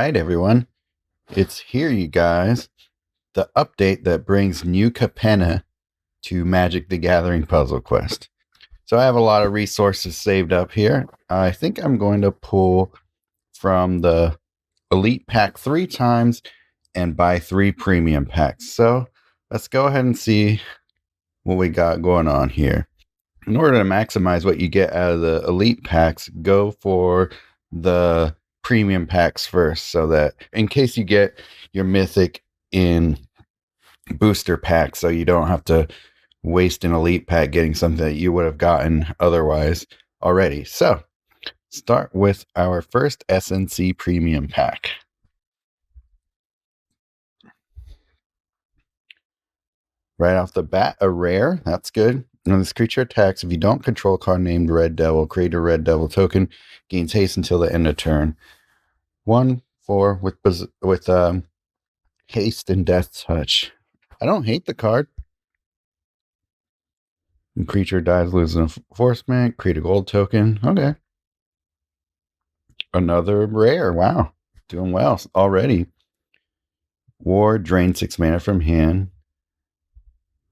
Alright, everyone. It's here, you guys. The update that brings New Capenna to Magic the Gathering Puzzle Quest. So I have a lot of resources saved up here. I think I'm going to pull from the Elite Pack 3 times and buy 3 Premium Packs. So let's go ahead and see what we got going on here. In order to maximize what you get out of the Elite Packs, go for the Premium Packs first, so that in case you get your Mythic in booster packs, so you don't have to waste an Elite Pack getting something that you would have gotten otherwise already. So start with our first SNC Premium Pack. Right off the bat, a rare. That's good. When this creature attacks, if you don't control a card named Red Devil, create a Red Devil token. Gains haste until the end of turn. 1/4 with haste and death touch. I don't hate the card. When creature dies, loses enforcement. Create a gold token. Okay. Another rare. Wow. Doing well already. War, drain 6 mana from hand.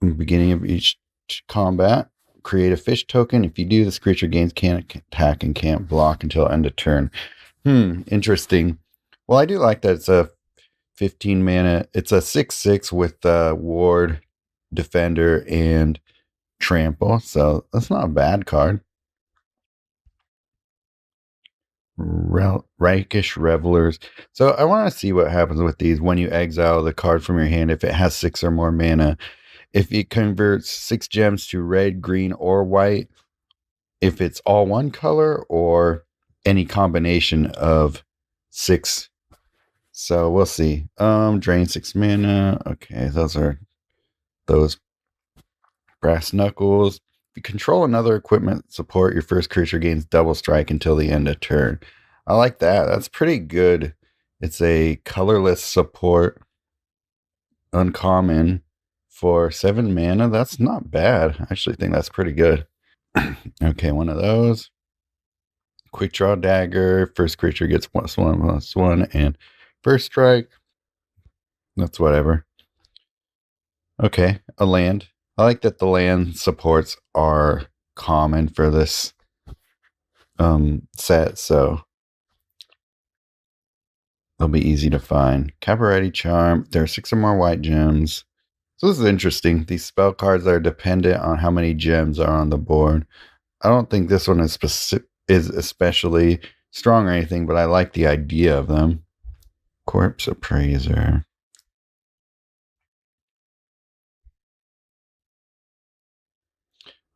In the beginning of each combat, create a fish token. If you do, this creature can't attack and can't block until end of turn. Interesting. Well, I do like that it's a 15 mana. It's a 6/6 with ward, defender, and trample. So that's not a bad card. Rakish Revelers. So I want to see what happens with these when you exile the card from your hand if it has 6 or more mana. If it converts 6 gems to red, green, or white, if it's all one color, or any combination of 6. So we'll see. Drain 6 mana. Okay, those are those. Brass Knuckles. If you control another equipment support, your first creature gains double strike until the end of turn. I like that. That's pretty good. It's a colorless support. Uncommon. For 7 mana, that's not bad. I actually think that's pretty good. Okay, one of those. Quick draw dagger. First creature gets +1/+1, and first strike. That's whatever. Okay, a land. I like that the land supports are common for this set, so they'll be easy to find. Cabaretti Charm. There are 6 or more white gems. So this is interesting. These spell cards are dependent on how many gems are on the board. I don't think this one is especially strong or anything, but I like the idea of them. Corpse Appraiser.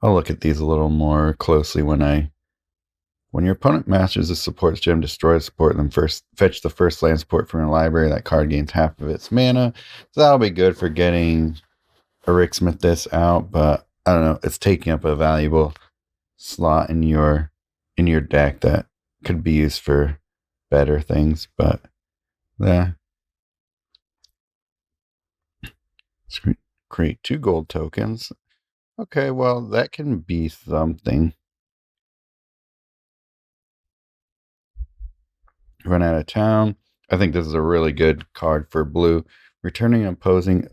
I'll look at these a little more closely when your opponent masters a support gem, destroy a support, then fetch the first land support from your library. That card gains half of its mana. So that'll be good for getting a Rick Smith this out, but I don't know. It's taking up a valuable slot in your deck that could be used for better things, but yeah. Create 2 gold tokens. Okay, well, that can be something. Run out of town. I think this is a really good card for blue. Returning opposing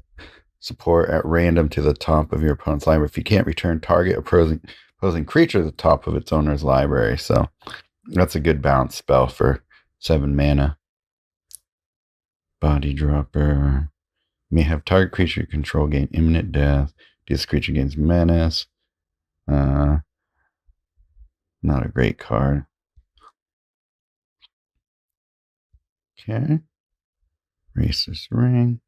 support at random to the top of your opponent's library. If you can't return, target opposing creature to the top of its owner's library. So that's a good bounce spell for 7 mana. Body Dropper. May have target creature you control gain imminent death. This creature gains menace. Not a great card. Okay. Racer's Ring.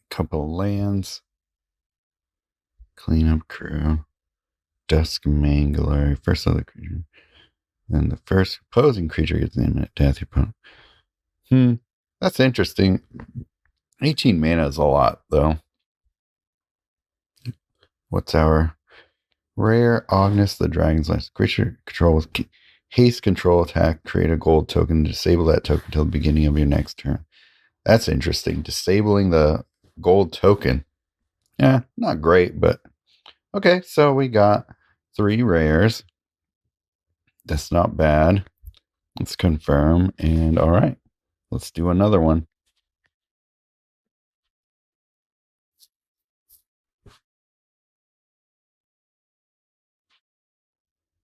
Couple lands. Cleanup Crew. Dusk Mangler. First other creature. Then the first opposing creature gets an imminent death. That's interesting. 18 mana is a lot, though. What's our rare? Agnes the Dragon's Last. Creature controls haste control attack. Create a gold token. Disable that token until the beginning of your next turn. That's interesting. Disabling the gold token. Yeah, not great, but okay. So we got 3 rares. That's not bad. Let's confirm. And all right, let's do another one.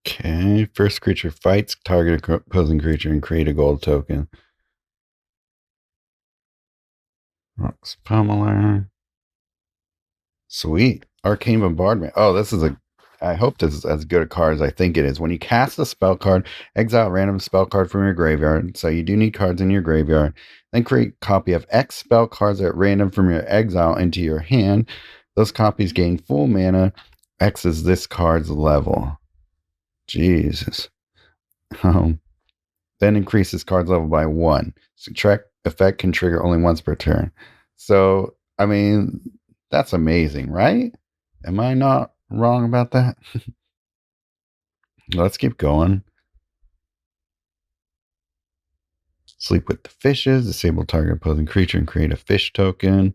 Okay, first creature fights target opposing creature and create a gold token. Rocks Pummeler. Sweet. Arcane Bombardment. Oh, this is I hope this is as good a card as I think it is. When you cast a spell card, exile a random spell card from your graveyard. So you do need cards in your graveyard. Then create a copy of X spell cards at random from your exile into your hand. Those copies gain full mana. X is this card's level. Jesus. Then increase this card's level by 1. Subtract effect can trigger only once per turn. So, I mean, that's amazing, right? Am I not wrong about that? Let's keep going. Sleep with the fishes. Disable target opposing creature and create a fish token.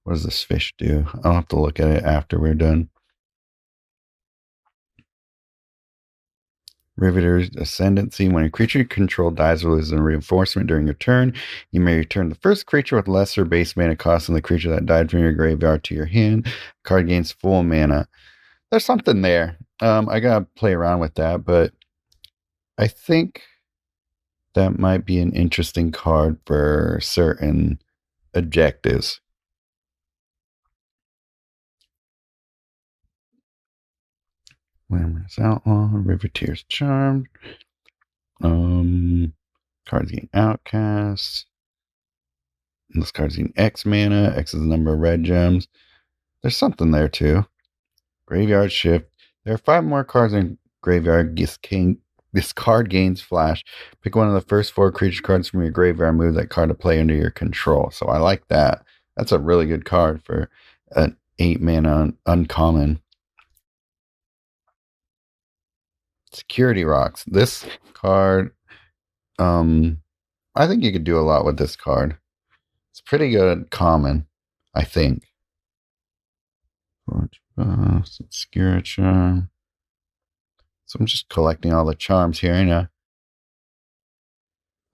What does this fish do? I'll have to look at it after we're done. Riveter's Ascendancy. When a creature you control dies or loses a reinforcement during your turn, you may return the first creature with lesser base mana cost than the creature that died from your graveyard to your hand. The card gains full mana. There's something there. I gotta play around with that, but I think that might be an interesting card for certain objectives. Glamorous Outlaw, Riveteer's Charmed. Cards gain Outcast. This card's gain X mana. X is the number of red gems. There's something there too. Graveyard Shift. There are 5 more cards in Graveyard. This card gains Flash. Pick one of the first 4 creature cards from your graveyard and move that card to play under your control. So I like that. That's a really good card for an 8 mana uncommon. Security Rocks. This card, I think you could do a lot with this card. It's pretty good common, I think. Obscura Charm. So I'm just collecting all the charms here. I know.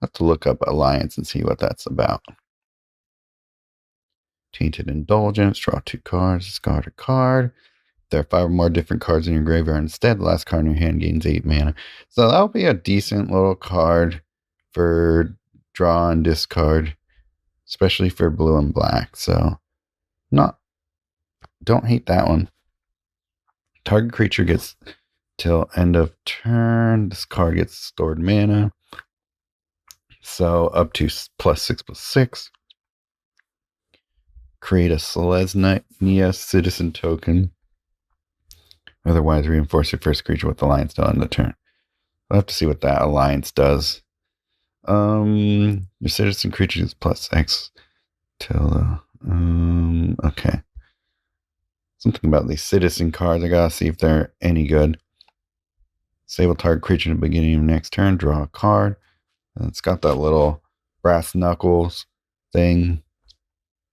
I have to look up Alliance and see what that's about. Tainted Indulgence. Draw 2 cards. Discard a card. There are 5 or more different cards in your graveyard. Instead, the last card in your hand gains 8 mana. So that'll be a decent little card for draw and discard, especially for blue and black. So don't hate that one. Target creature gets till end of turn. This card gets stored mana. So up to +6/+6. Create a Selesnya citizen token. Otherwise, reinforce your first creature with Alliance till end of turn. I'll have to see what that Alliance does. Your citizen creature is +X till okay. Something about these citizen cards. I gotta see if they're any good. Disable target creature in the beginning of next turn. Draw a card. And it's got that little brass knuckles thing,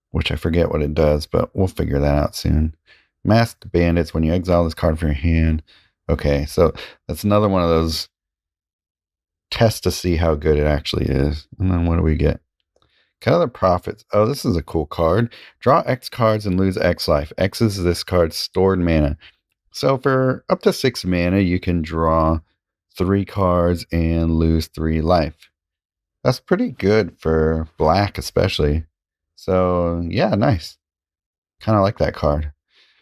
which I forget what it does, but we'll figure that out soon. Masked Bandits. When you exile this card from your hand. Okay, so that's another one of those tests to see how good it actually is. And then what do we get? Cut other profits. Oh, this is a cool card. Draw X cards and lose X life. X is this card's stored mana. So for up to 6 mana, you can draw 3 cards and lose 3 life. That's pretty good for black, especially. So yeah, nice. Kind of like that card.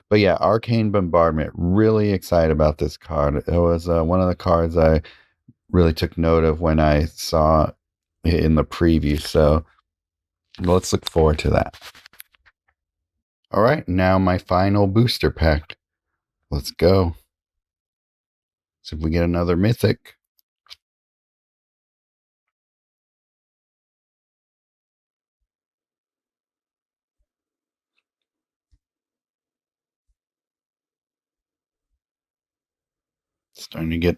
But yeah, Arcane Bombardment. Really excited about this card. It was one of the cards I really took note of when I saw it in the preview. So let's look forward to that. All right, now my final booster pack. Let's go. See if we get another mythic. Starting to get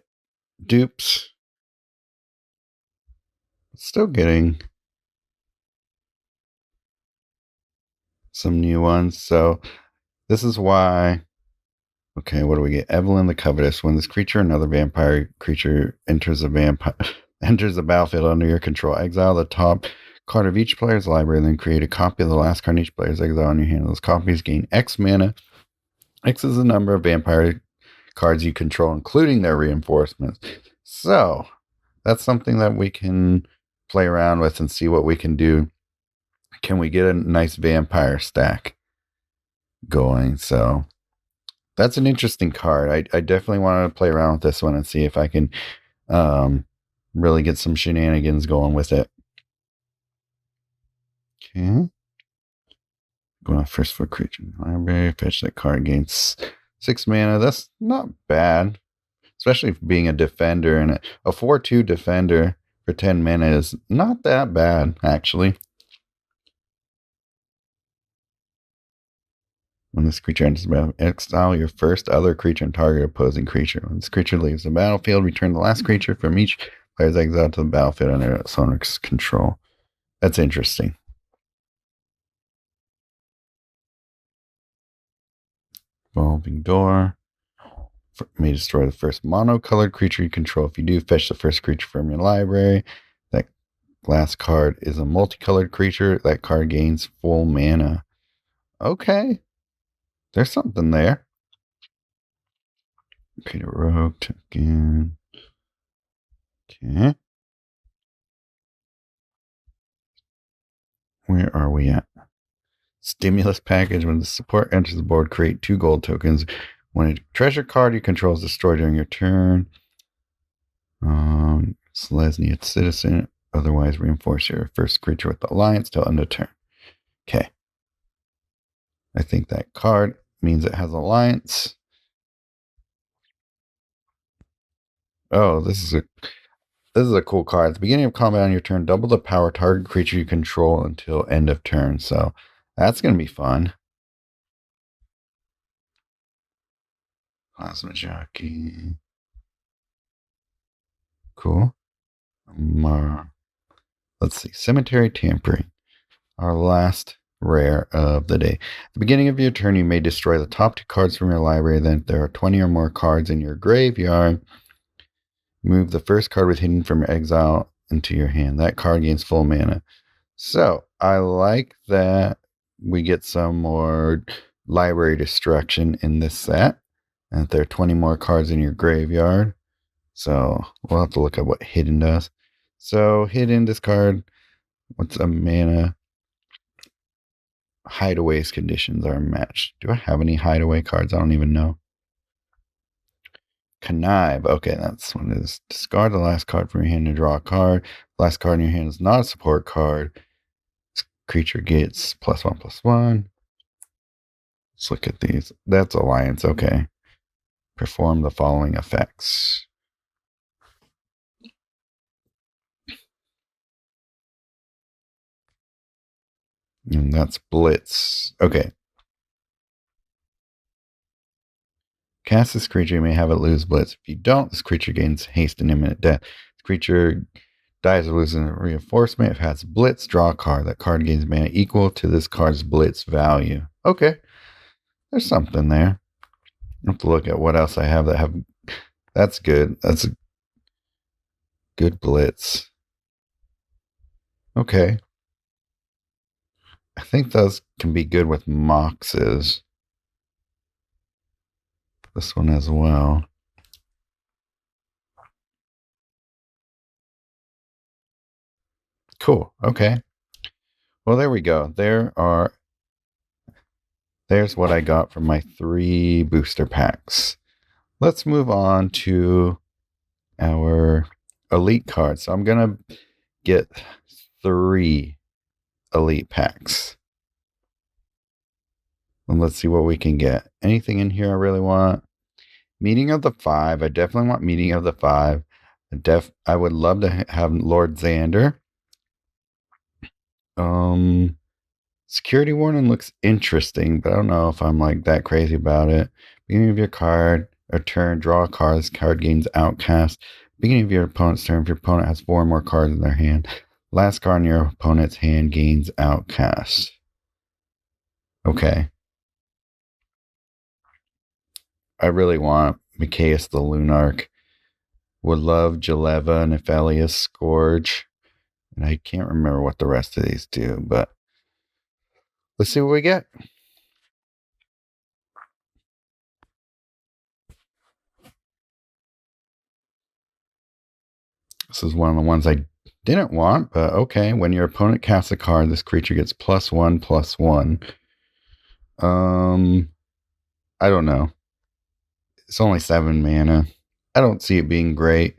dupes. Still getting some new ones. So this is why. Okay, what do we get? Evelyn the Covetous. When this creature, another vampire creature, enters a vampire enters the battlefield under your control. Exile the top card of each player's library, and then create a copy of the last card in each player's exile on your hand. Those copies gain X mana. X is the number of vampire cards you control, including their reinforcements. So that's something that we can play around with and see what we can do. Can we get a nice vampire stack going? So that's an interesting card. I definitely want to play around with this one and see if I can really get some shenanigans going with it. Okay. Going first for creature library. Fetch that card, gains 6 mana. That's not bad. Especially for being a defender. And a 4/2 defender for 10 mana is not that bad, actually. When this creature enters the battlefield, exile your first other creature and target opposing creature. When this creature leaves the battlefield, return the last creature from each player's exile to the battlefield under its owner's control. That's interesting. Evolving Door. May destroy the first mono-colored creature you control. If you do, fetch the first creature from your library. That last card is a multicolored creature. That card gains full mana. Okay. There's something there. Create a rogue again. Okay. Where are we at? Stimulus package. When the support enters the board, create 2 gold tokens. When a treasure card you control is destroyed during your turn, Selesnya citizen. Otherwise, reinforce your first creature with the alliance till end of turn. Okay. I think that card means it has alliance. Oh, this is a cool card. At the beginning of combat on your turn, double the power target creature you control until end of turn. So that's going to be fun. Plasma Jockey. Cool. Let's see. Cemetery Tampering. Our last rare of the day. At the beginning of your turn, you may destroy the top 2 cards from your library. Then if there are 20 or more cards in your graveyard, move the first card with hidden from your exile into your hand. That card gains full mana. So I like that we get some more library destruction in this set. And if there are 20 more cards in your graveyard. So we'll have to look at what hidden does. So hidden, discard. What's a mana? Hideaway's conditions are matched. Do I have any hideaway cards? I don't even know. Connive. Okay, that's what it is. Discard the last card from your hand to draw a card. Last card in your hand is not a support card. This creature gets +1/+1. Let's look at these. That's alliance. Okay. Perform the following effects. And that's Blitz. Okay. Cast this creature, you may have it lose Blitz. If you don't, this creature gains haste and imminent death. This creature dies or loses a reinforcement. If it has Blitz, draw a card. That card gains mana equal to this card's Blitz value. Okay. There's something there. I have to look at what else I have that have. That's good. That's a good Blitz. Okay. I think those can be good with Moxes. This one as well. Cool. Okay. Well, there we go. There's what I got from my 3 booster packs. Let's move on to our elite cards. So I'm going to get 3 elite packs. And let's see what we can get. Anything in here I really want? Meeting of the 5. I definitely want Meeting of the 5. I would love to have Lord Xander. Security Warning looks interesting, but I don't know if I'm like that crazy about it. Beginning of your card or turn, draw a card. This card gains Outcast. Beginning of your opponent's turn, if your opponent has 4 or more cards in their hand, last card in your opponent's hand gains Outcast. Okay. I really want Mikaeus the Lunarch. Would love Jaleva, Nephalia, Scourge. And I can't remember what the rest of these do, but let's see what we get. This is one of the ones I didn't want, but okay. When your opponent casts a card, this creature gets +1/+1. I don't know. It's only 7 mana. I don't see it being great.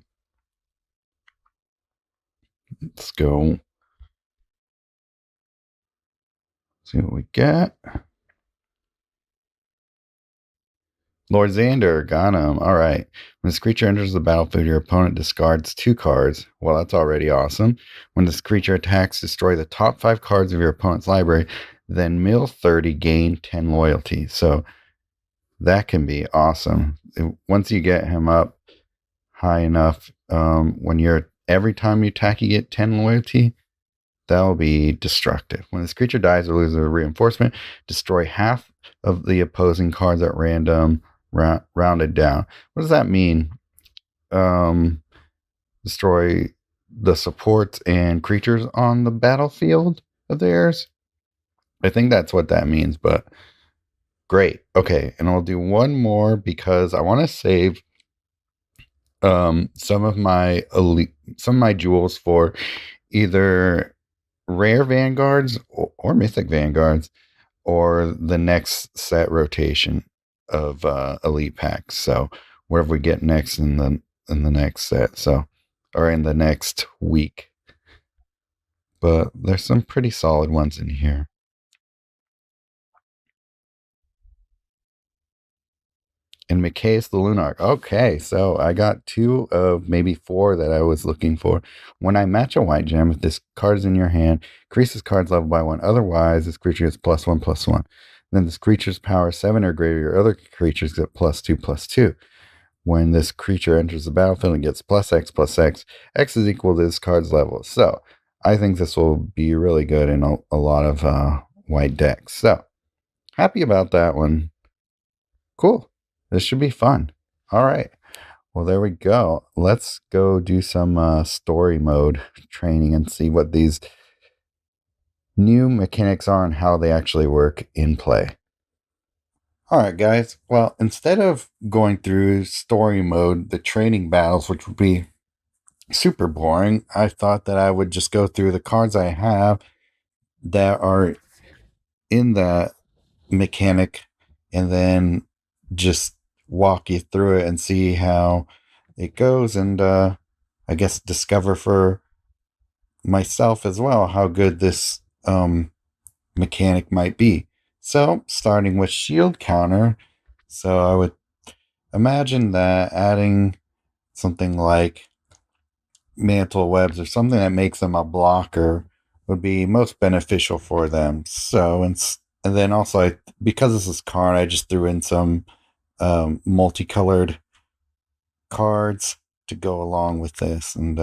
Let's go. See what we get. Lord Xander, got him. All right. When this creature enters the battlefield, your opponent discards 2 cards. Well, that's already awesome. When this creature attacks, destroy the top 5 cards of your opponent's library, then mill 30, gain 10 loyalty. So that can be awesome. Once you get him up high enough, every time you attack, you get 10 loyalty. That'll be destructive. When this creature dies or loses a reinforcement, destroy half of the opposing cards at random, rounded down. What does that mean? Destroy the supports and creatures on the battlefield of theirs? I think that's what that means, but great. Okay, and I'll do one more because I want to save some of my jewels for either rare vanguards or mythic vanguards or the next set rotation of elite packs. So whatever we get next in the next set, so or in the next week. But there's some pretty solid ones in here. And Micaeus the Lunarch. Okay, so I got 2 of maybe 4 that I was looking for. When I match a white gem, if this card is in your hand, increase this card's level by 1. Otherwise, this creature gets +1/+1. Then this creature's power 7 or greater, your other creatures get +2/+2. When this creature enters the battlefield and gets +X/+X, X is equal to this card's level. So I think this will be really good in a lot of white decks. So happy about that one. Cool. This should be fun. All right. Well, there we go. Let's go do some story mode training and see what these new mechanics are and how they actually work in play. All right, guys. Well, instead of going through story mode, the training battles, which would be super boring, I thought that I would just go through the cards I have that are in that mechanic and then just walk you through it and see how it goes, and I guess discover for myself as well how good this mechanic might be. So starting with shield counter, so I would imagine that adding something like mantle webs or something that makes them a blocker would be most beneficial for them. So and then also because this is card, I just threw in some multicolored cards to go along with this, and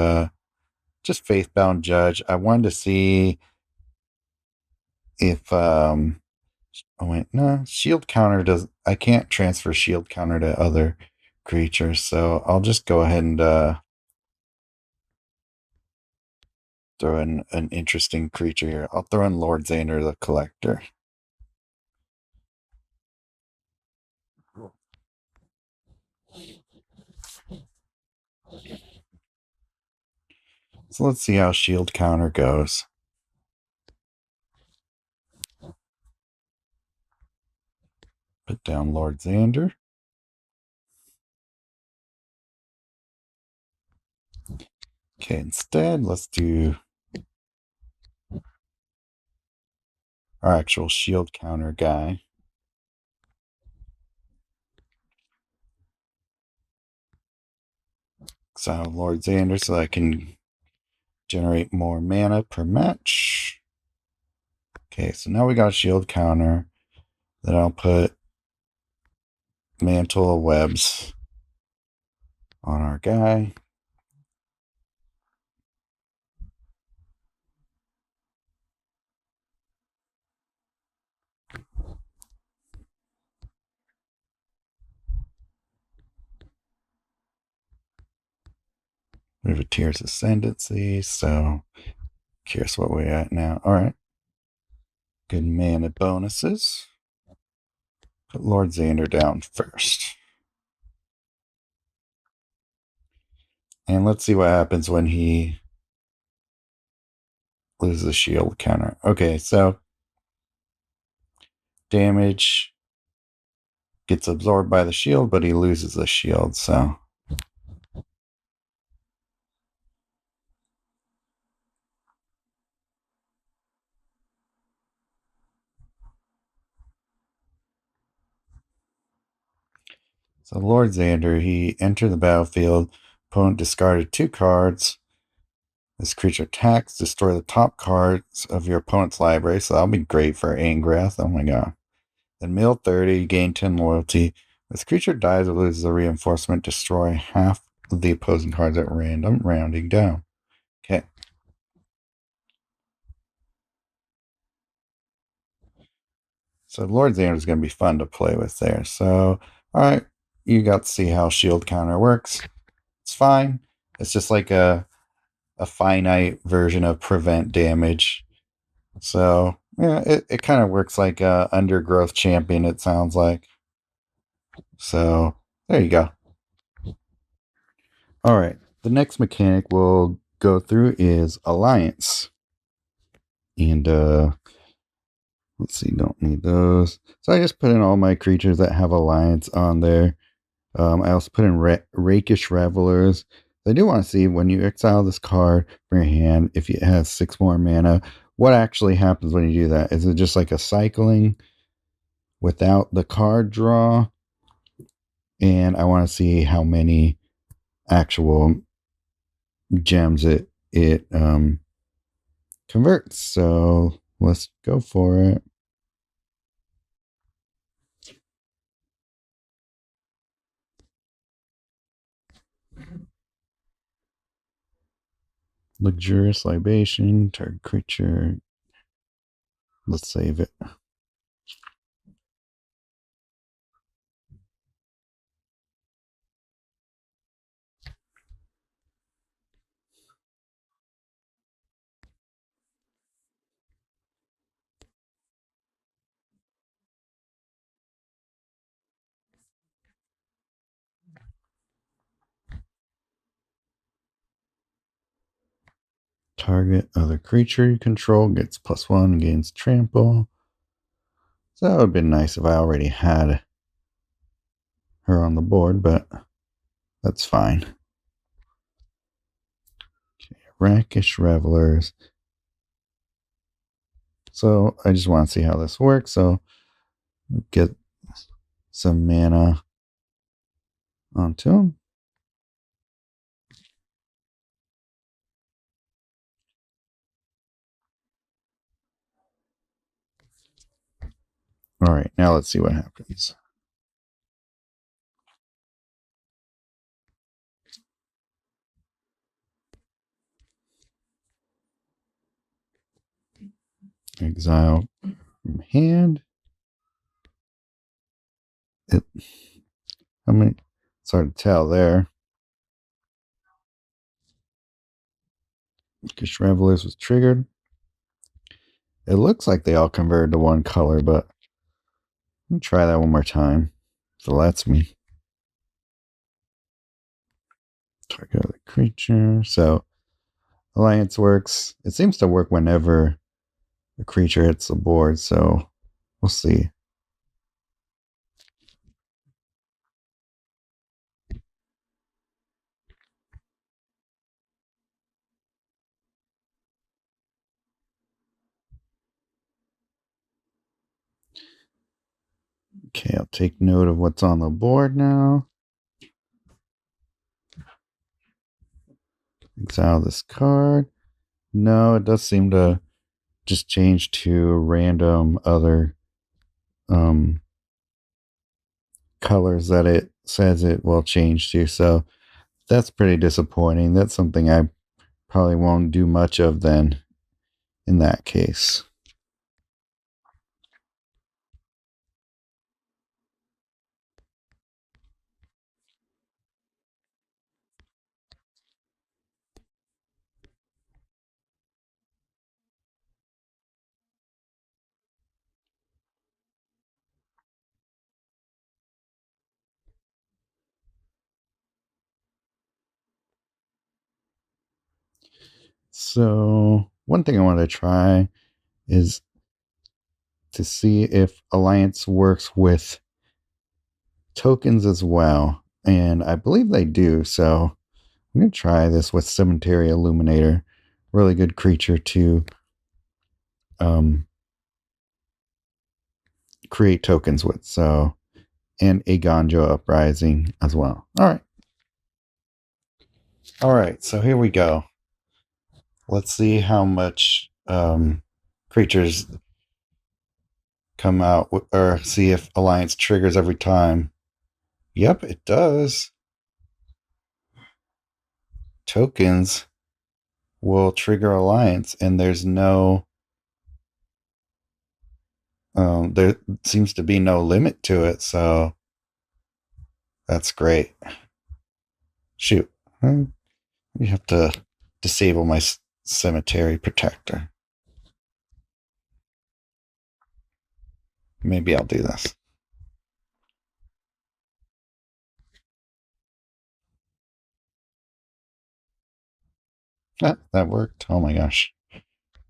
just Faithbound Judge. I wanted to see if oh wait, no, shield counter does. I can't transfer shield counter to other creatures, so I'll just go ahead and throw in an interesting creature here. I'll throw in Lord Xander the Collector. So let's see how shield counter goes. Put down Lord Xander. Okay, instead, let's do our actual shield counter guy. So Lord Xander, so I can generate more mana per match. Okay, so now we got a shield counter. Then I'll put Mantle of Webs on our guy. We have a Tears Ascendancy, so curious what we're at now. All right. Good mana bonuses. Put Lord Xander down first. And let's see what happens when he loses the shield counter. Okay, so damage gets absorbed by the shield, but he loses the shield, so. So Lord Xander, he entered the battlefield. Opponent discarded 2 cards. This creature attacks, destroy the top cards of your opponent's library. So that'll be great for Angrath. Oh my god. Then mill 30, gain 10 loyalty. This creature dies or loses a reinforcement, destroy half of the opposing cards at random, rounding down. Okay. So Lord Xander is going to be fun to play with there. So, alright, you got to see how shield counter works. It's fine. It's just like a finite version of prevent damage. So, yeah, it kind of works like a undergrowth champion, it sounds like. So, there you go. All right. The next mechanic we'll go through is Alliance. And, let's see, don't need those. So I just put in all my creatures that have Alliance on there. I also put in Rakish Revelers. I do want to see when you exile this card from your hand, if it has 6 more mana, what actually happens when you do that? Is it just like a cycling without the card draw? And I want to see how many actual gems it converts. So let's go for it. Luxurious Libation, target creature. Let's save it. Target other creature you control gets +1 against trample. So that would have been nice if I already had her on the board, but that's fine. Okay, Rakish Revelers. So I just want to see how this works. So get some mana onto him. All right, now let's see what happens. Exile from hand. I mean, it's hard to tell there. Rakish Revelers was triggered. It looks like they all converted to one color, but let me try that one more time. If it lets me. Target other creature. So Alliance works. It seems to work whenever a creature hits the board, so we'll see. Okay, I'll take note of what's on the board now. Exile this card. No, it does seem to just change to random other colors that it says it will change to. So that's pretty disappointing. That's something I probably won't do much of then in that case. So one thing I want to try is to see if Alliance works with tokens as well. And I believe they do. So I'm going to try this with Cemetery Illuminator. Really good creature to create tokens with. So, and a Ganjo Uprising as well. All right. All right. So here we go. Let's see how much creatures come out, or see if Alliance triggers every time. Yep, it does. Tokens will trigger Alliance, and there's no there seems to be no limit to it, so that's great. Shoot, you have to disable my Cemetery Protector. Maybe I'll do this. Ah, that worked. Oh my gosh.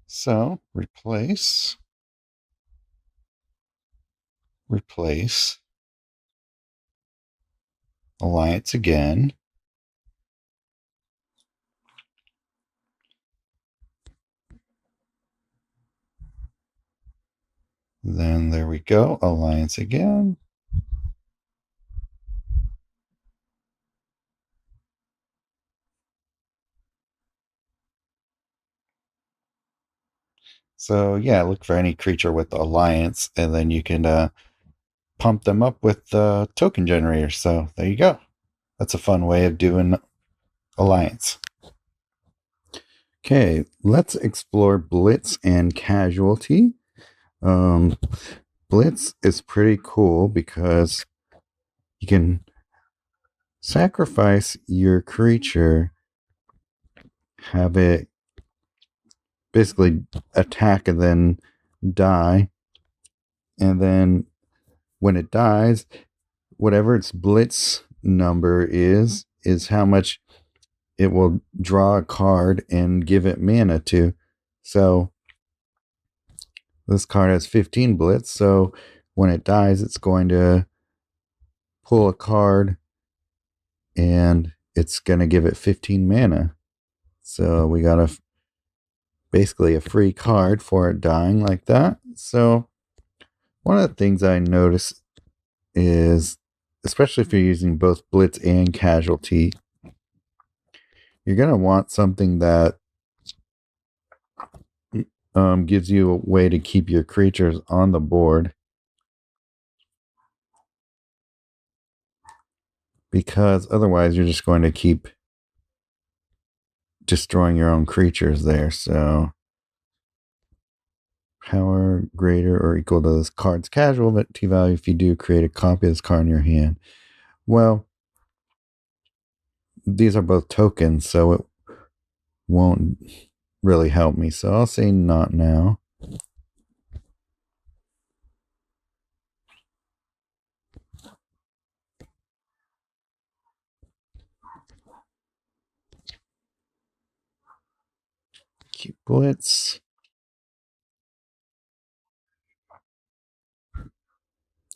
So replace Alliance again. Then there we go. Alliance again. So yeah, look for any creature with Alliance, and then you can pump them up with token generators. So there you go. That's a fun way of doing Alliance. Okay, let's explore Blitz and Casualty. Blitz is pretty cool because you can sacrifice your creature, have it basically attack and then die, and then when it dies, whatever its Blitz number is how much it will draw a card and give it mana to. So this card has 15 Blitz, so when it dies, it's going to pull a card and it's going to give it 15 mana. So we got basically a free card for it dying like that. So one of the things I notice is, especially if you're using both Blitz and Casualty, you're going to want something that gives you a way to keep your creatures on the board, because otherwise you're just going to keep destroying your own creatures there. So power greater or equal to this card's casualty value. If you do, create a copy of this card in your hand. Well, these are both tokens, so it won't really help me. So I'll say not now. Keep Blitz.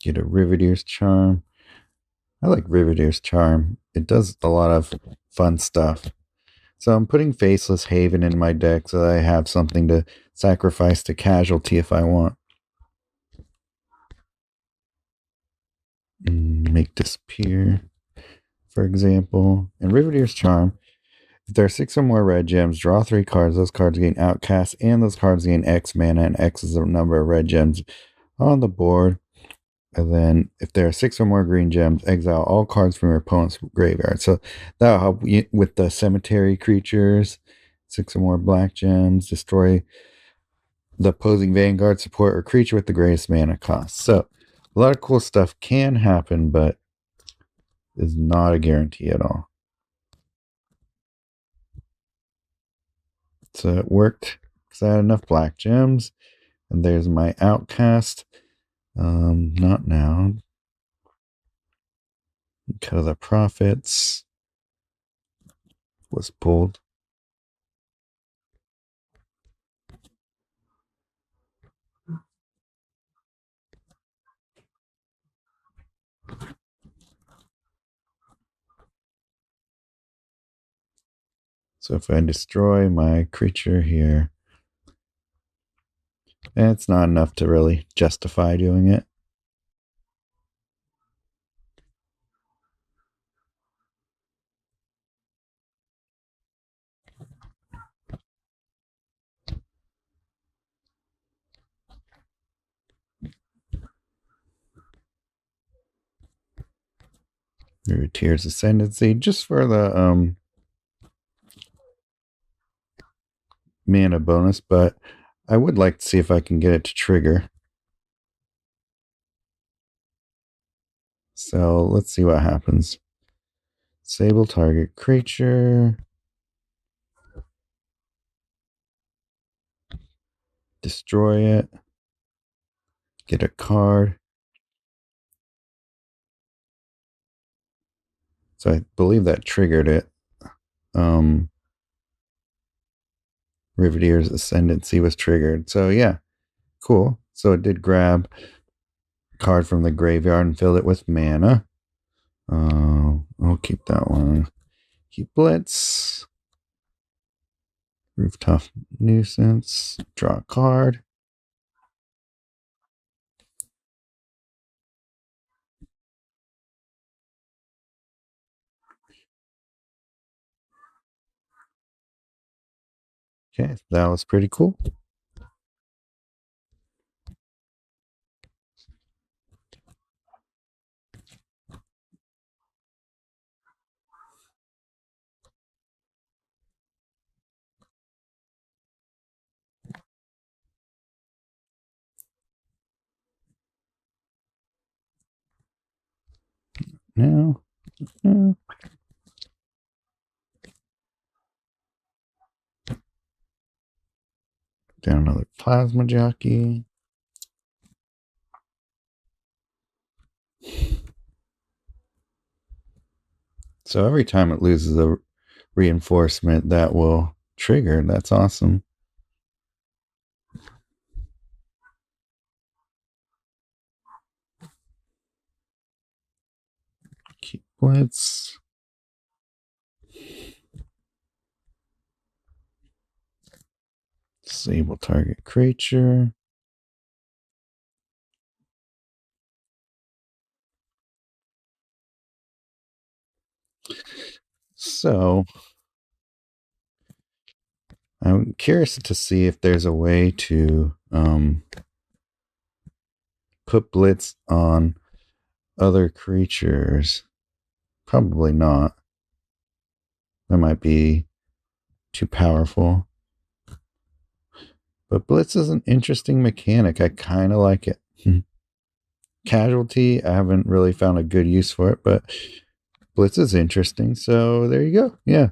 Get a Rivetier's Charm. I like Rivetier's Charm. It does a lot of fun stuff. So I'm putting Faceless Haven in my deck so that I have something to sacrifice to Casualty if I want. Make Disappear, for example. And Rivetier's Charm. If there are 6 or more red gems, draw 3 cards. Those cards gain Outcast, and those cards gain X mana, and X is the number of red gems on the board. And then if there are 6 or more green gems, exile all cards from your opponent's graveyard. So that'll help you with the cemetery creatures. 6 or more black gems, destroy the opposing vanguard, support, or creature with the greatest mana cost. So a lot of cool stuff can happen, but is not a guarantee at all. So it worked because I had enough black gems. And there's my Outcast. Not now. Because the Prophets was pulled. So if I destroy my creature here, it's not enough to really justify doing it. Tears Ascendancy just for the mana bonus, but I would like to see if I can get it to trigger. So let's see what happens. Disable target creature. Destroy it. Get a card. So I believe that triggered it. Rivetier's Ascendancy was triggered. So yeah, cool. So it did grab a card from the graveyard and fill it with mana. I'll keep that one. Keep Blitz. Rooftop Nuisance. Draw a card. Okay, that was pretty cool. Now, down another Plasma Jockey. So every time it loses a reinforcement, that will trigger. That's awesome. Keep Blitz. Disable target creature. So I'm curious to see if there's a way to put Blitz on other creatures. Probably not. That might be too powerful. But Blitz is an interesting mechanic. I kind of like it. Casualty, I haven't really found a good use for it, but Blitz is interesting. So there you go. Yeah.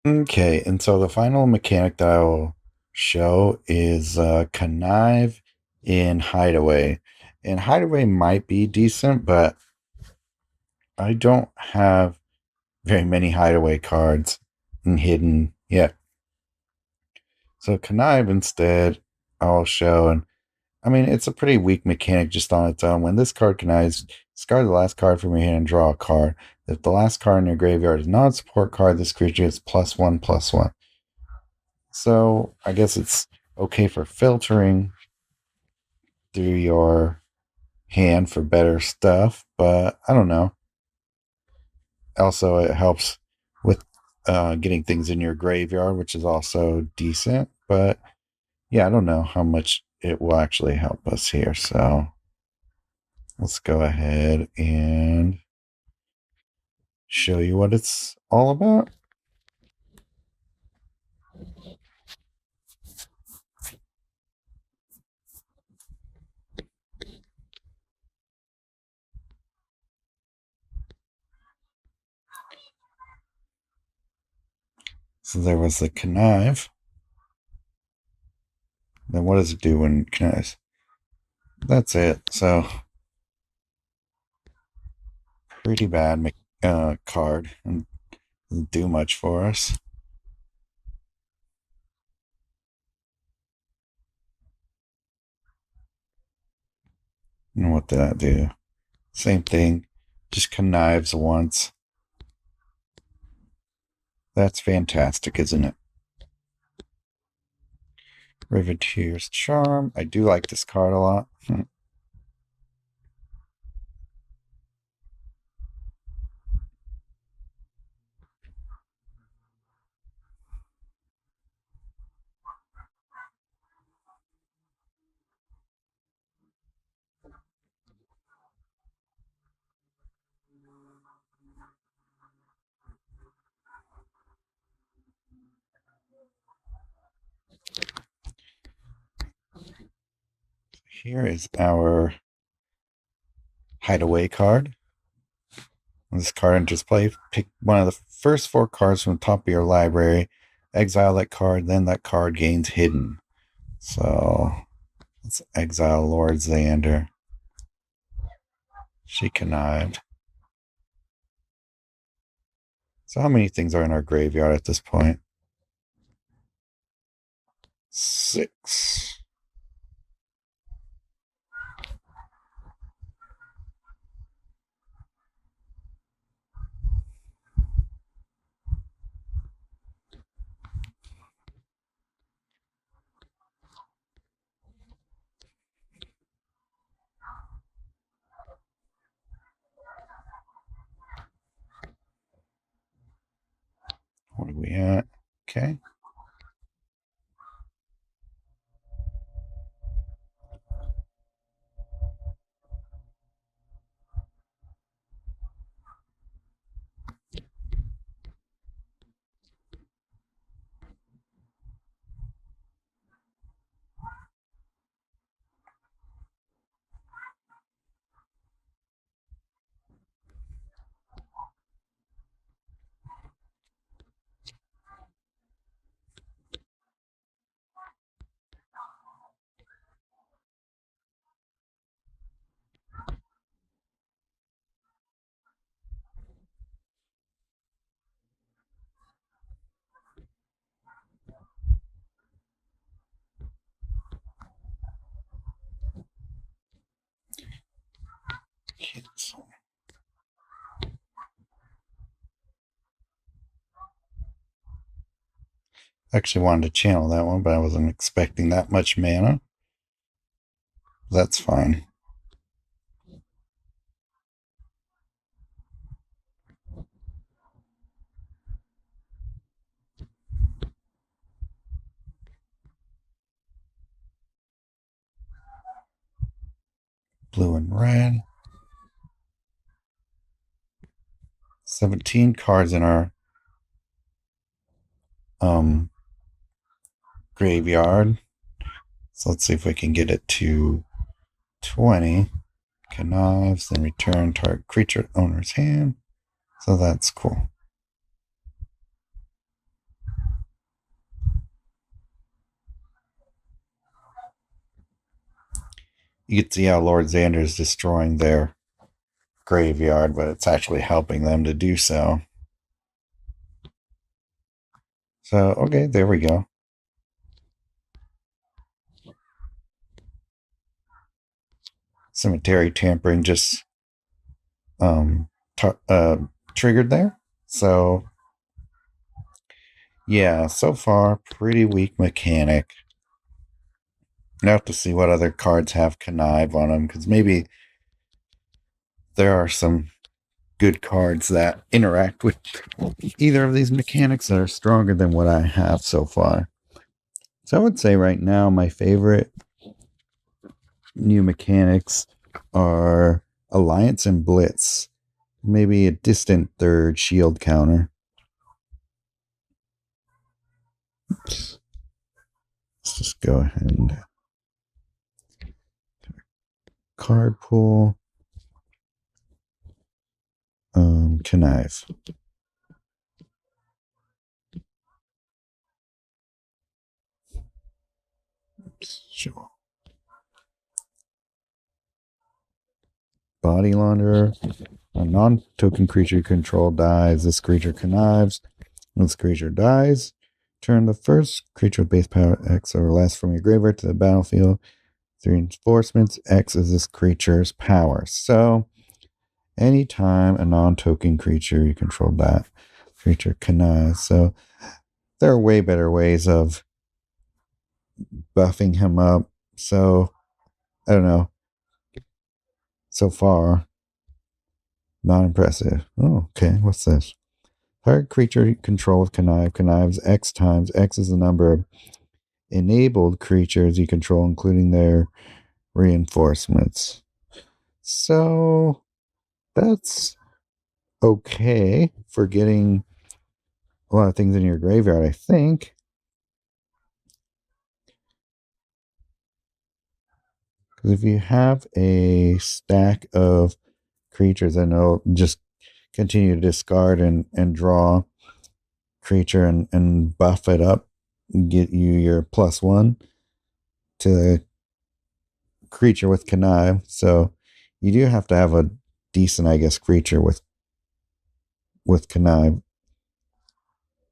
Okay, and so the final mechanic that I will show is Connive in Hideaway. And Hideaway might be decent, but I don't have very many Hideaway cards in Hidden yet. So Connive instead, I'll show, and I mean, it's a pretty weak mechanic just on its own. When this card connives, discard the last card from your hand and draw a card. If the last card in your graveyard is not a support card, this creature gets +1/+1. So I guess it's okay for filtering through your hand for better stuff, but I don't know. Also, it helps with getting things in your graveyard, which is also decent. But yeah, I don't know how much it will actually help us here. So let's go ahead and show you what it's all about. So there was the Connive. Then what does it do when it connives? That's it. So pretty bad card and doesn't do much for us. And what did that do? Same thing. Just connives once. That's fantastic, isn't it? Riveteer's Charm. I do like this card a lot. Here is our Hideaway card. This card enters play. Pick one of the first 4 cards from the top of your library. Exile that card, then that card gains hidden. So let's exile Lord Xander. She connived. So how many things are in our graveyard at this point? 6. What are we at? Okay. Cancel. Actually wanted to channel that one, but I wasn't expecting that much mana. That's fine. Blue and red. 17 cards in our graveyard. So let's see if we can get it to 20. Connives, then return target creature owner's hand. So that's cool. You can see how Lord Xander is destroying their graveyard, but it's actually helping them to do so. So, okay, there we go. Cemetery tampering just triggered there. So, yeah, so far, pretty weak mechanic. Now have to see what other cards have Connive on them, because maybe there are some good cards that interact with either of these mechanics that are stronger than what I have so far. So I would say right now my favorite new mechanics are Alliance and Blitz. Maybe a distant third shield counter. Oops. Let's just go ahead and card pool. Connive. Sure. Body Launderer. A non-token creature control dies. This creature connives. When this creature dies, turn the first creature with base power X or less from your graveyard to the battlefield. 3 reinforcements. X is this creature's power. So, anytime a non-token creature you control that. Creature Connive. So there are way better ways of buffing him up. So I don't know. So far, not impressive. Oh, okay. What's this? Target creature you control with Connive. Connive's X times. X is the number of enabled creatures you control, including their reinforcements. So that's okay for getting a lot of things in your graveyard, I think. Because if you have a stack of creatures, then it'll just continue to discard and draw creature and buff it up and get you your +1 to the creature with Connive. So you do have to have a decent, I guess, creature with Connive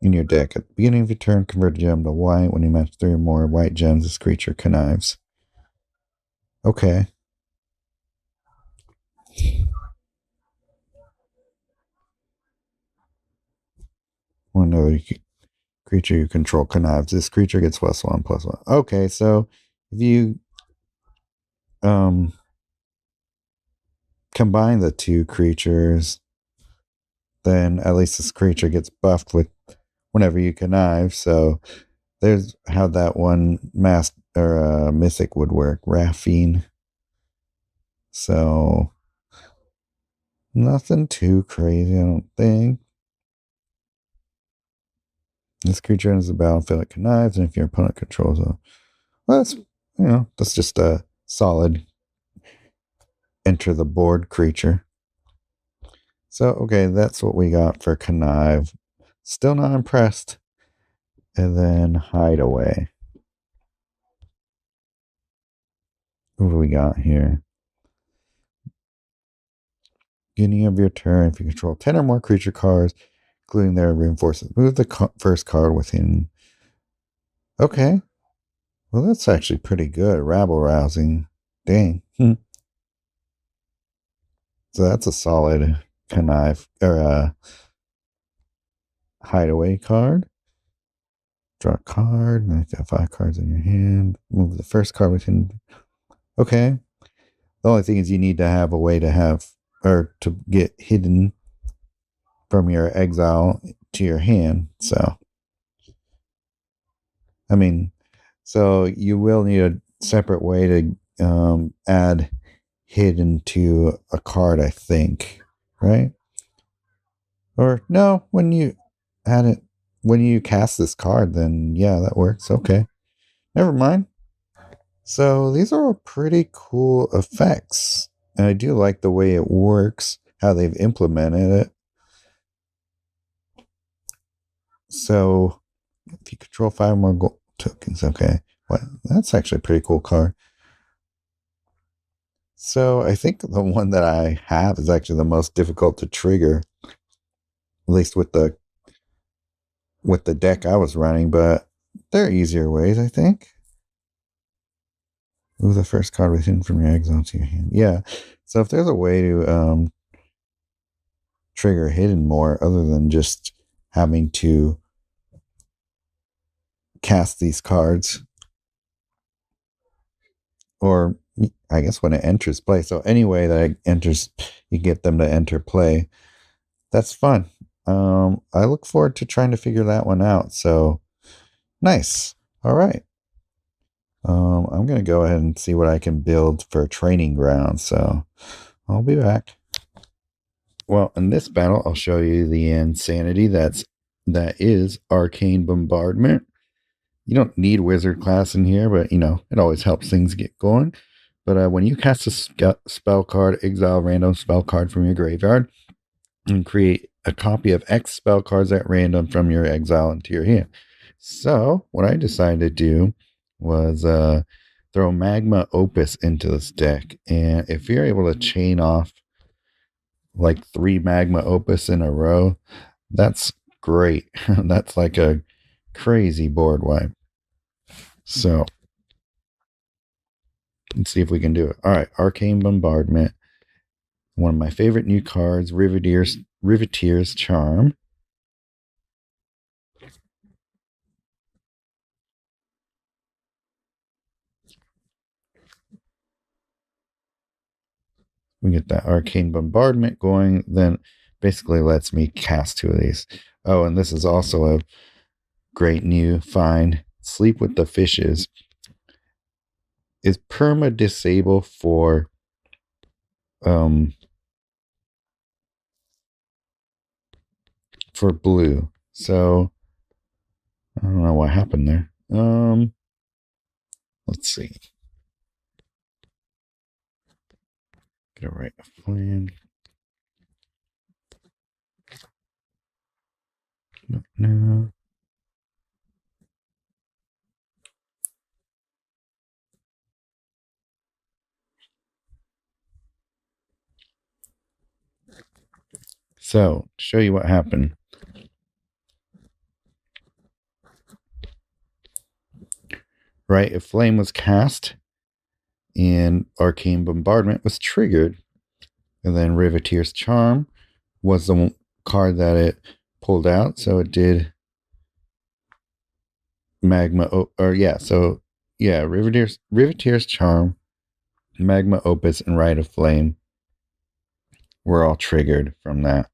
in your deck. At the beginning of your turn, convert a gem to white. When you match 3 or more white gems, this creature connives. Okay. One other creature you control connives. This creature gets +1/+1. Okay, so if you combine the two creatures, then at least this creature gets buffed with whenever you connive. So there's how that one mythic would work. Raffine. So nothing too crazy, I don't think. This creature enters the battlefield at connives, and if your opponent controls a, well, that's just a solid enter the board creature. So okay, that's what we got for Connive. Still not impressed. And then Hideaway. What do we got here? Beginning of your turn, if you control 10 or more creature cards, including their reinforcements, move the first card within. Okay. Well, that's actually pretty good. Rabble rousing. Dang. So that's a solid Connive or Hideaway card. Draw a card. And you've got 5 cards in your hand. Move the first card within. Okay. The only thing is you need to have a way to have or to get hidden from your exile to your hand. So, I mean, so you will need a separate way to add hidden to a card, I think, right? Or no, when you add it, when you cast this card, then yeah, that works. Okay. Never mind. So these are pretty cool effects. And I do like the way it works, how they've implemented it. So if you control 5 more gold tokens, okay. Well, that's actually a pretty cool card. So I think the one that I have is actually the most difficult to trigger, at least with the deck I was running, but there are easier ways, I think. Move the first card within from your exile to your hand. Yeah. So if there's a way to trigger hidden more other than just having to cast these cards, or I guess when it enters play. So any way that it enters, you get them to enter play. That's fun. I look forward to trying to figure that one out. So nice. All right. I'm going to go ahead and see what I can build for training ground. So I'll be back. Well, in this battle, I'll show you the insanity that is Arcane Bombardment. You don't need wizard class in here, but it always helps things get going. But when you cast a spell card, exile a random spell card from your graveyard and create a copy of X spell cards at random from your exile into your hand. So what I decided to do was throw Magma Opus into this deck. And if you're able to chain off like 3 Magma Opus in a row, that's great. That's like a crazy board wipe. So let's see if we can do it. All right, Arcane Bombardment. One of my favorite new cards, Riveteer's Charm. We get that Arcane Bombardment going, then basically lets me cast 2 of these. Oh, and this is also a great new find. Sleep with the Fishes is perma disable for blue. So I don't know what happened there. Let's see. Get a right of flame. No. So, to show you what happened. Right, if Flame was cast and Arcane Bombardment was triggered, and then Riveteer's Charm was the card that it pulled out, so it did Riveteer's Charm, Magma Opus, and Rite of Flame were all triggered from that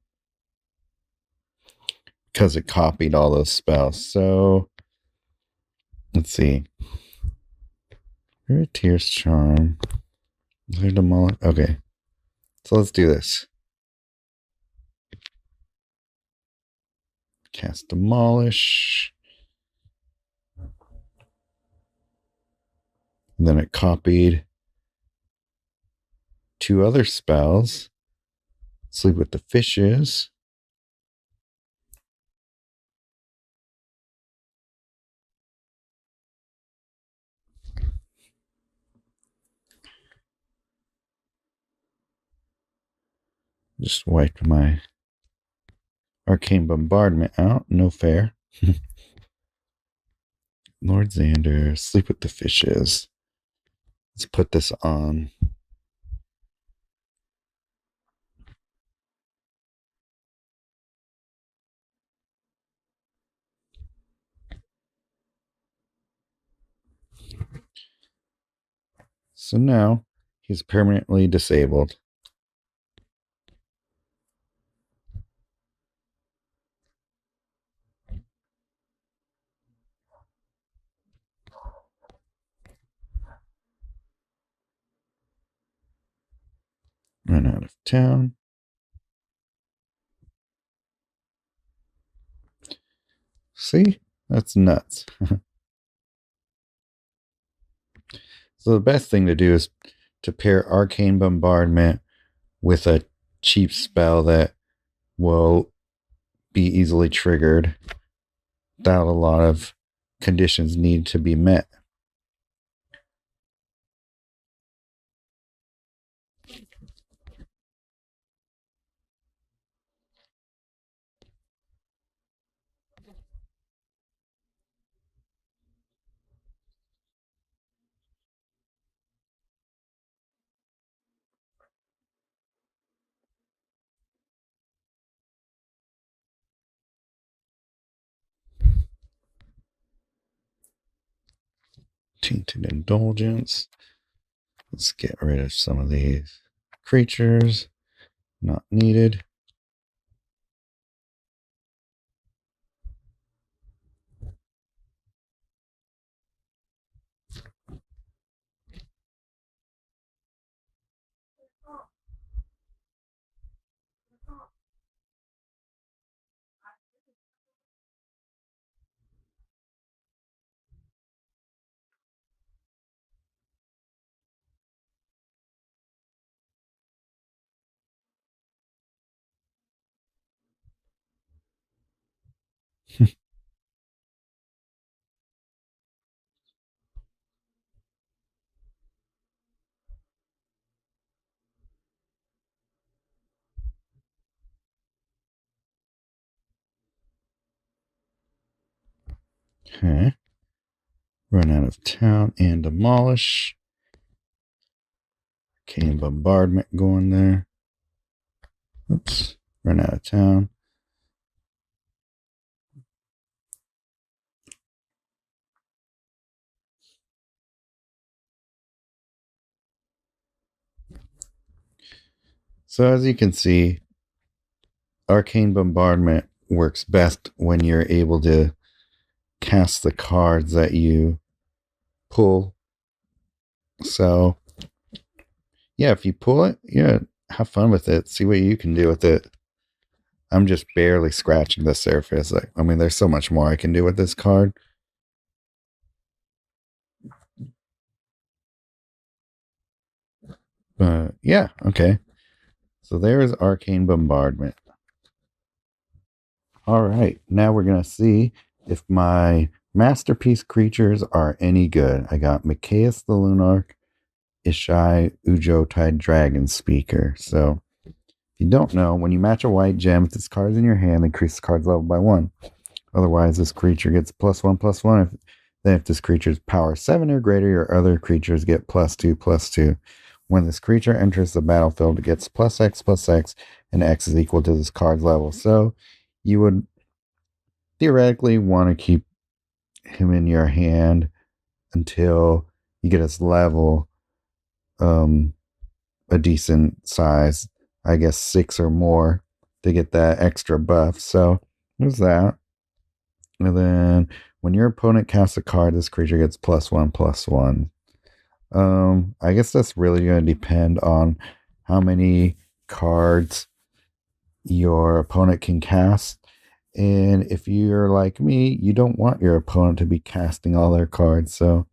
because it copied all those spells. So let's see. Riveteer's Charm. Is there Demolish? Okay. So let's do this. Cast Demolish. And then it copied 2 other spells. Sleep with the Fishes. Just wiped my Arcane Bombardment out. No fair. Lord Xander, Sleep with the Fishes. Let's put this on. So now he's permanently disabled. Run out of town. See? That's nuts. So the best thing to do is to pair Arcane Bombardment with a cheap spell that will be easily triggered without a lot of conditions need to be met. Tainted Indulgence. Let's get rid of some of these creatures. Not needed. Okay. Run out of town and demolish. Arcane Bombardment going there. Oops. Run out of town. So as you can see, Arcane Bombardment works best when you're able to cast the cards that you pull. So yeah, if you pull it, yeah, have fun with it. See what you can do with it. I'm just barely scratching the surface. Like, I mean, there's so much more I can do with this card. But yeah, okay. So there's Arcane Bombardment. All right, now we're going to see if my masterpiece creatures are any good. I got Mikaeus the Lunarch, Ishai, Ujo Tide Dragon Speaker. So if you don't know, when you match a white gem, if this card's in your hand, increase the card's level by 1. Otherwise, this creature gets +1/+1. Then if this creature's power 7 or greater, your other creatures get +2/+2. When this creature enters the battlefield, it gets +X/+X, and X is equal to this card's level. So you would theoretically want to keep him in your hand until you get his level a decent size, I guess 6 or more, to get that extra buff. So there's that. And then when your opponent casts a card, this creature gets +1/+1. I guess that's really going to depend on how many cards your opponent can cast. And if you're like me, you don't want your opponent to be casting all their cards. So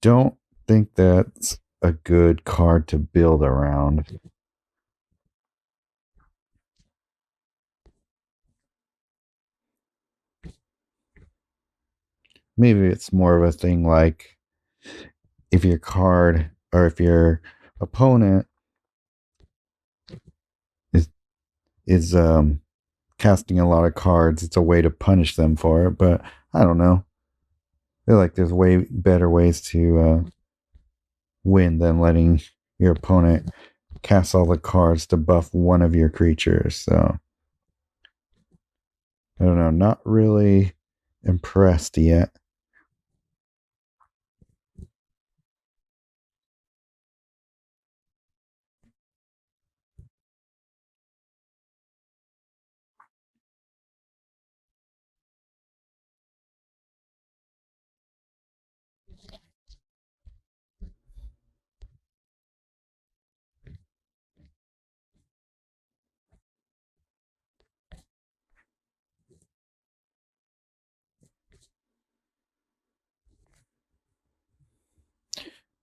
don't think that's a good card to build around. Maybe it's more of a thing like if your card or if your opponent is is casting a lot of cards, it's a way to punish them for it. But I don't know. I feel like there's way better ways to win than letting your opponent cast all the cards to buff one of your creatures. So I don't know. Not really impressed yet.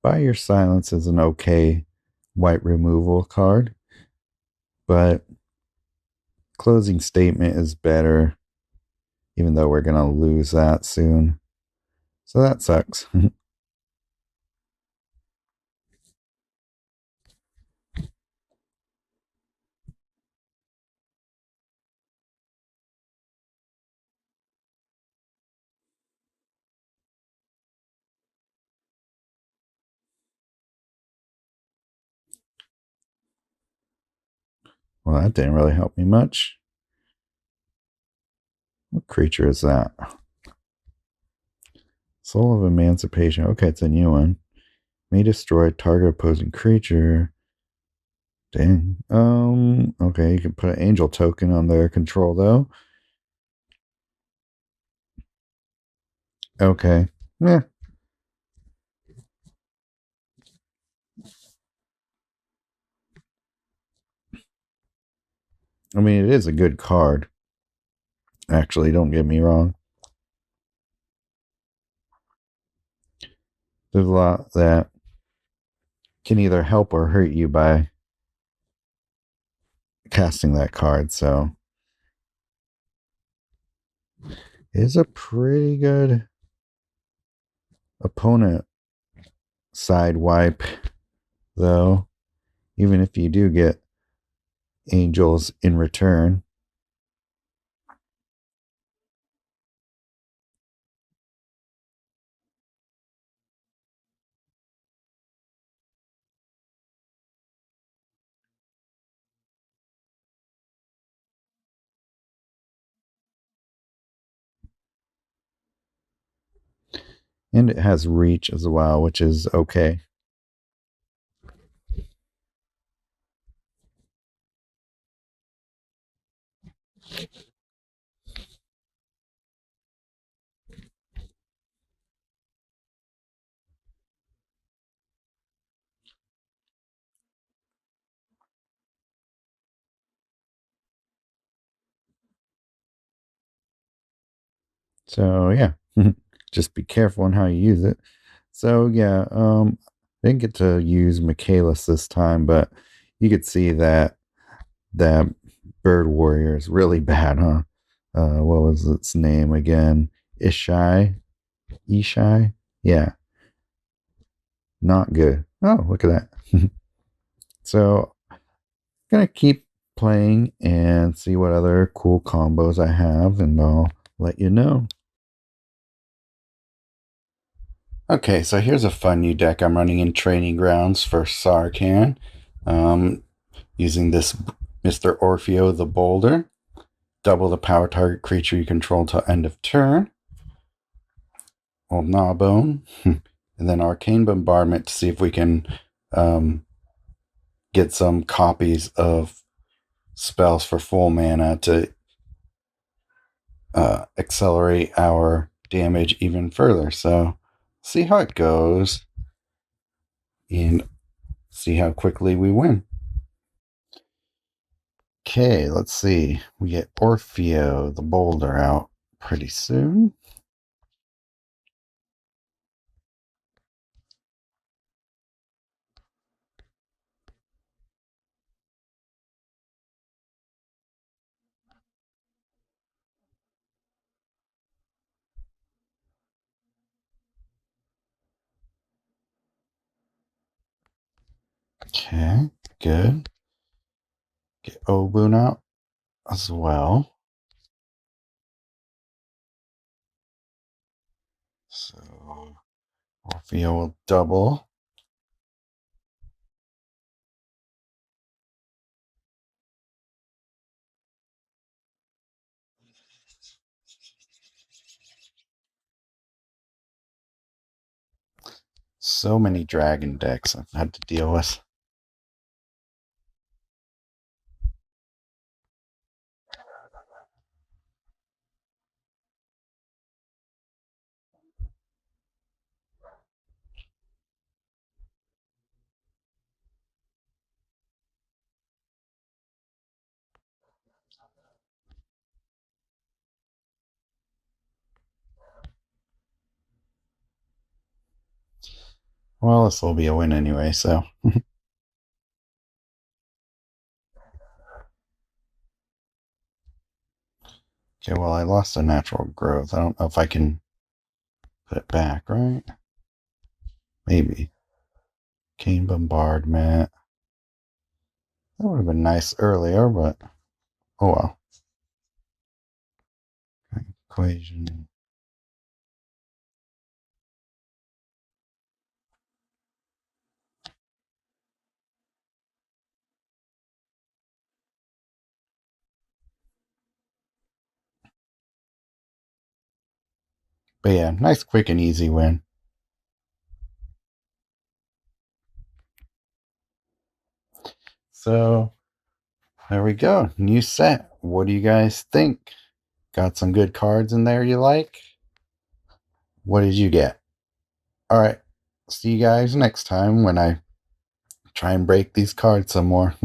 Buy Your Silence is an okay white removal card, but Closing Statement is better, even though we're going to lose that soon. So that sucks. Well, that didn't really help me much. What creature is that? Soul of Emancipation. Okay, it's a new one. May destroy target opposing creature. Dang. Okay, you can put an angel token on their control though. Okay. Yeah. I mean, it is a good card. Actually, don't get me wrong. There's a lot that can either help or hurt you by casting that card, so it is a pretty good opponent side wipe, though, even if you do get angels in return. And it has reach as well, which is okay. So yeah, just be careful on how you use it. So yeah, didn't get to use Michaelis this time, but you could see that bird warrior is really bad, huh? What was its name again? Ishai? Yeah, not good. Oh, look at that. So gonna keep playing and see what other cool combos I have, and I'll let you know. Okay, so here's a fun new deck I'm running in Training Grounds for Arcane. Using this Mr. Orpheo the Boulder. Double the power target creature you control till end of turn. Old Gnawbone. And then Arcane Bombardment to see if we can get some copies of spells for full mana to accelerate our damage even further. So see how it goes and see how quickly we win. Okay, let's see. We get Orpheo the Boulder out pretty soon. Okay, good. Get Obun out as well. So Orpheo will double. So many dragon decks I've had to deal with. Well, this will be a win anyway, so. Okay, well, I lost a natural growth. I don't know if I can put it back, right? Maybe. Cane Bombardment. That would have been nice earlier, but oh well. Equation. But yeah, nice, quick, and easy win. So there we go. New set. What do you guys think? Got some good cards in there you like? What did you get? All right. See you guys next time when I try and break these cards some more.